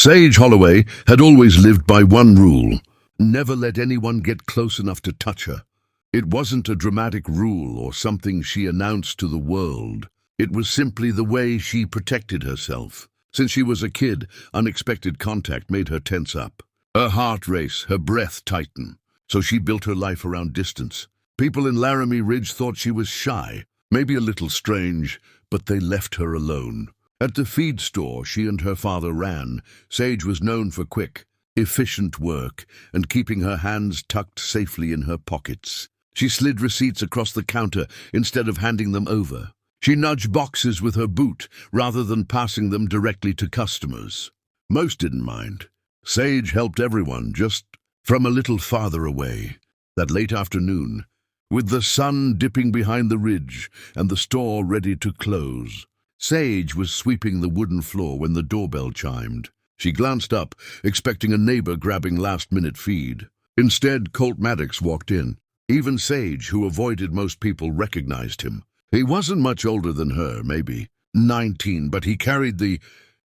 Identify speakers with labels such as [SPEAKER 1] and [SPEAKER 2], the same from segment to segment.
[SPEAKER 1] Sage Holloway had always lived by one rule: never let anyone get close enough to touch her. It wasn't a dramatic rule or something she announced to the world. It was simply the way she protected herself. Since she was a kid, unexpected contact made her tense up. Her heart race, her breath tighten. So she built her life around distance. People in Laramie Ridge thought she was shy, maybe a little strange, but they left her alone. At the feed store she and her father ran, Sage was known for quick, efficient work and keeping her hands tucked safely in her pockets. She slid receipts across the counter instead of handing them over. She nudged boxes with her boot rather than passing them directly to customers. Most didn't mind. Sage helped everyone, just from a little farther away. That late afternoon, with the sun dipping behind the ridge and the store ready to close, Sage was sweeping the wooden floor when the doorbell chimed. She glanced up, expecting a neighbor grabbing last-minute feed. Instead, Colt Maddox walked in. Even Sage, who avoided most people, recognized him. He wasn't much older than her, maybe 19, but he carried the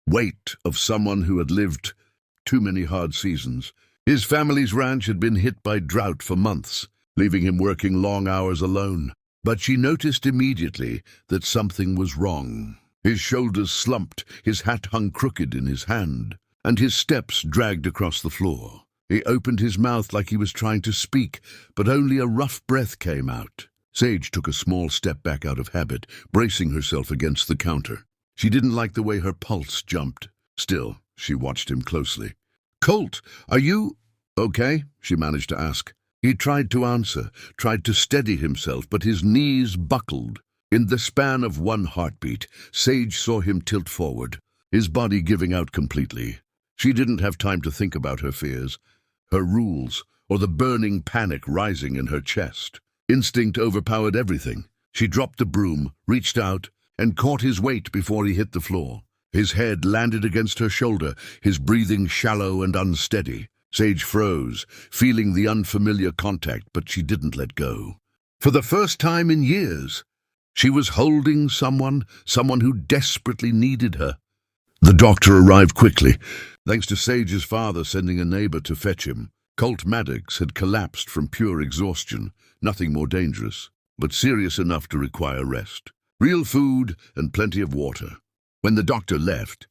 [SPEAKER 1] weight of someone who had lived too many hard seasons. His family's ranch had been hit by drought for months, leaving him working long hours alone. But she noticed immediately that something was wrong. His shoulders slumped, his hat hung crooked in his hand, and his steps dragged across the floor. He opened his mouth like he was trying to speak, but only a rough breath came out. Sage took a small step back out of habit, bracing herself against the counter. She didn't like the way her pulse jumped. Still, she watched him closely. "Colt, are you okay?" she managed to ask. He tried to answer, tried to steady himself, but his knees buckled. In the span of one heartbeat, Sage saw him tilt forward, his body giving out completely. She didn't have time to think about her fears, her rules, or the burning panic rising in her chest. Instinct overpowered everything. She dropped the broom, reached out, and caught his weight before he hit the floor. His head landed against her shoulder, his breathing shallow and unsteady. Sage froze, feeling the unfamiliar contact, but she didn't let go. For the first time in years, she was holding someone who desperately needed her. The doctor arrived quickly, thanks to Sage's father sending a neighbor to fetch him. Colt Maddox had collapsed from pure exhaustion, nothing more dangerous, but serious enough to require rest. Real food and plenty of water. When the doctor left,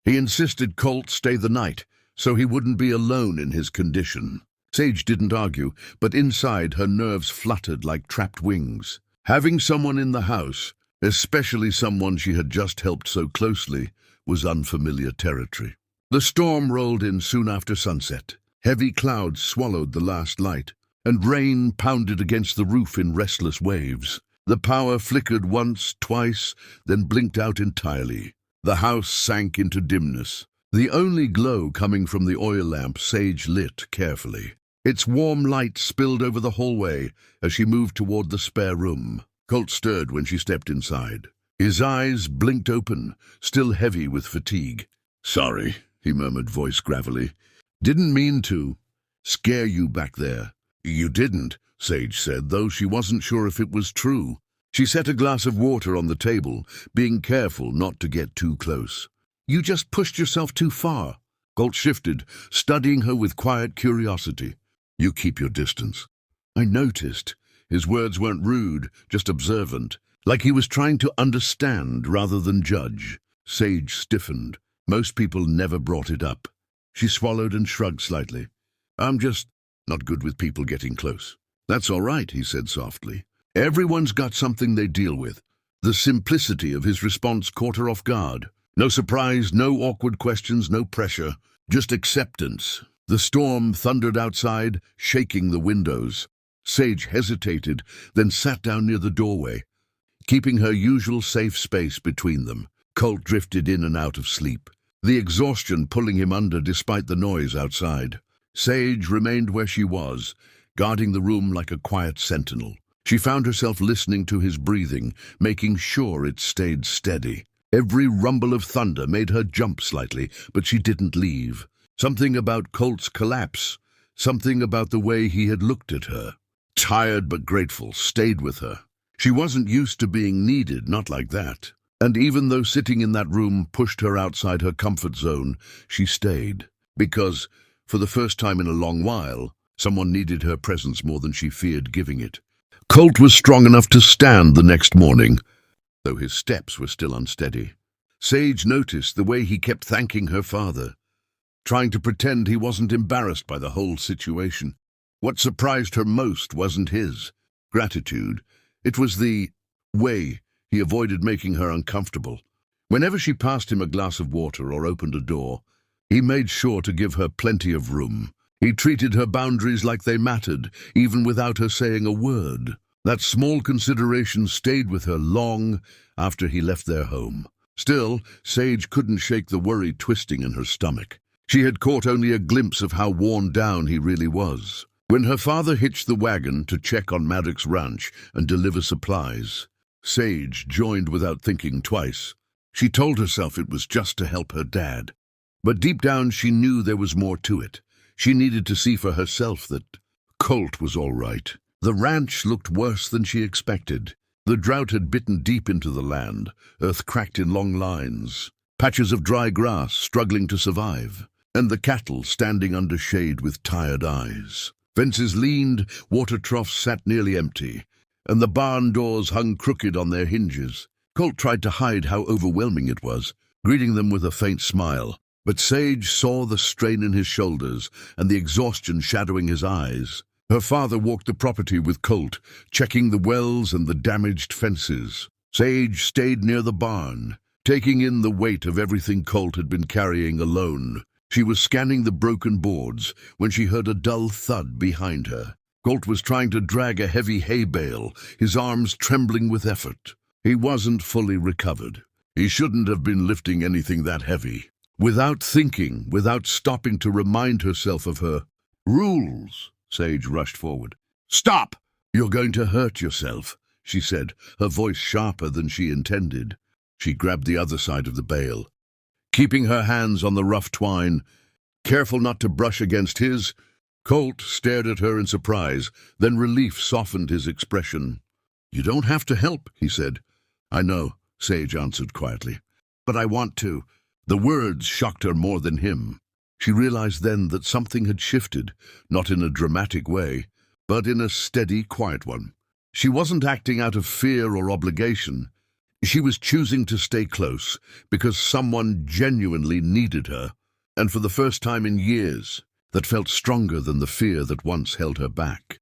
[SPEAKER 1] he insisted Colt stay the night, so he wouldn't be alone in his condition. Sage didn't argue, but inside her nerves fluttered like trapped wings. Having someone in the house, especially someone she had just helped so closely, was unfamiliar territory. The storm rolled in soon after sunset. Heavy clouds swallowed the last light, and rain pounded against the roof in restless waves. The power flickered once, twice, then blinked out entirely. The house sank into dimness, the only glow coming from the oil lamp Sage lit carefully. Its warm light spilled over the hallway as she moved toward the spare room. Colt stirred when she stepped inside. His eyes blinked open, still heavy with fatigue. "Sorry," he murmured, voice gravelly. "Didn't mean to scare you back there." "You didn't," Sage said, though she wasn't sure if it was true. She set a glass of water on the table, being careful not to get too close. "You just pushed yourself too far." Colt shifted, studying her with quiet curiosity. "You keep your distance." I noticed. His words weren't rude, just observant, like he was trying to understand rather than judge. Sage stiffened. Most people never brought it up. She swallowed and shrugged slightly. "I'm just not good with people getting close." "That's all right," he said softly. "Everyone's got something they deal with." The simplicity of his response caught her off guard. No surprise, no awkward questions, no pressure, just acceptance. The storm thundered outside, shaking the windows. Sage hesitated, then sat down near the doorway, keeping her usual safe space between them. Colt drifted in and out of sleep, the exhaustion pulling him under despite the noise outside. Sage remained where she was, guarding the room like a quiet sentinel. She found herself listening to his breathing, making sure it stayed steady. Every rumble of thunder made her jump slightly, but she didn't leave. Something about Colt's collapse, something about the way he had looked at her, tired but grateful, stayed with her. She wasn't used to being needed, not like that. And even though sitting in that room pushed her outside her comfort zone, she stayed. Because, for the first time in a long while, someone needed her presence more than she feared giving it. Colt was strong enough to stand the next morning, though his steps were still unsteady. Sage noticed the way he kept thanking her father, trying to pretend he wasn't embarrassed by the whole situation. What surprised her most wasn't his gratitude. It was the way he avoided making her uncomfortable. Whenever she passed him a glass of water or opened a door, he made sure to give her plenty of room. He treated her boundaries like they mattered, even without her saying a word. That small consideration stayed with her long after he left their home. Still, Sage couldn't shake the worry twisting in her stomach. She had caught only a glimpse of how worn down he really was. When her father hitched the wagon to check on Maddox Ranch and deliver supplies, Sage joined without thinking twice. She told herself it was just to help her dad. But deep down she knew there was more to it. She needed to see for herself that Colt was all right. The ranch looked worse than she expected. The drought had bitten deep into the land, earth cracked in long lines, patches of dry grass struggling to survive, and the cattle standing under shade with tired eyes. Fences leaned, water troughs sat nearly empty, and the barn doors hung crooked on their hinges. Colt tried to hide how overwhelming it was, greeting them with a faint smile. But Sage saw the strain in his shoulders and the exhaustion shadowing his eyes. Her father walked the property with Colt, checking the wells and the damaged fences. Sage stayed near the barn, taking in the weight of everything Colt had been carrying alone. She was scanning the broken boards when she heard a dull thud behind her. Colt was trying to drag a heavy hay bale, his arms trembling with effort. He wasn't fully recovered. He shouldn't have been lifting anything that heavy. Without thinking, without stopping to remind herself of her rules, Sage rushed forward. "Stop! You're going to hurt yourself," she said, her voice sharper than she intended. She grabbed the other side of the bale. Keeping her hands on the rough twine, careful not to brush against his, Colt stared at her in surprise, then relief softened his expression. "You don't have to help," he said. "I know," Sage answered quietly. "But I want to." The words shocked her more than him. She realized then that something had shifted, not in a dramatic way, but in a steady, quiet one. She wasn't acting out of fear or obligation. She was choosing to stay close because someone genuinely needed her, and for the first time in years, that felt stronger than the fear that once held her back.